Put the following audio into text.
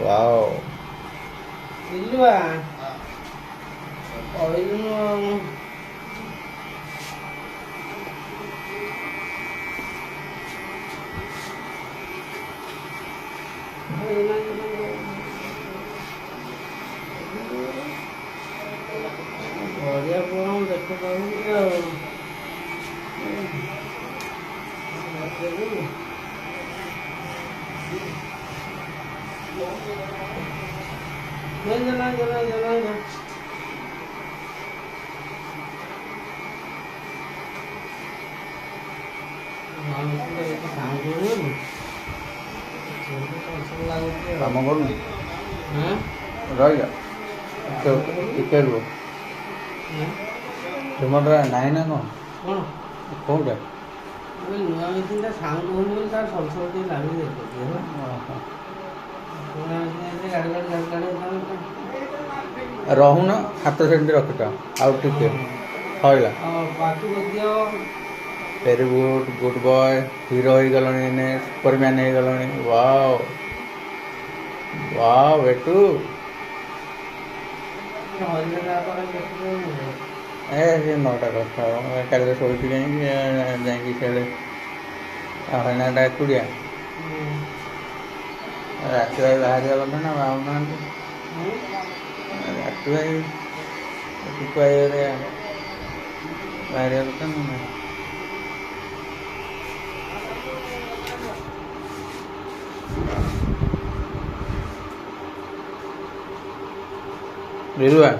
Wow. Ilu ah. Oh ilu no. Bଢିଆ ପୁଅ ଦେଖ ପାଉନି ଆଉ ଜଲା काम करूँ रही ଟିକେ ରୁହ ତୁମର ନାହିଁ ନା କ'ଣ କେଉଁଟା ନୂଆ ମେସିନ୍ଟା ସାଉଣ୍ଡ ହଉନି ବୋଲି ତାର ସବୁ ସବୁ ଟିକେ ଲାଗୁଛି ଦେଖୁଛି ହେଲା ପୁରୁଣା ମେସିନ୍ ଗାଡ଼ି ରହୁନ ହାତ ସେମିତି ରଖିଛ ଆଉ ଟିକେ ସଇଲା ପାଖକୁ ଦିଅ very good good boy hero ହେଇଗଲଣି ଏନେ ସୁପରମ୍ୟାନ୍ ହେଇଗଲଣି ୱାଓ ୱାଓ ବେଟୁ ଏ ସେ ନଅଟା କଥା କାଲି ଶୋଇଛି କାହିଁକି ଯାଇକି ସିଆଡ଼େ ହଇନାଟା ଏକୁଡ଼ିଆ ରାତି ଭାଇ ବାହାରିବା କଥା ନା ବାହାରୁନାହାନ୍ତି ରାତି ଭାଇ ଟିକୁ ଭାଇ ବାହାରିବା କଥା ନା ବିରୁଆ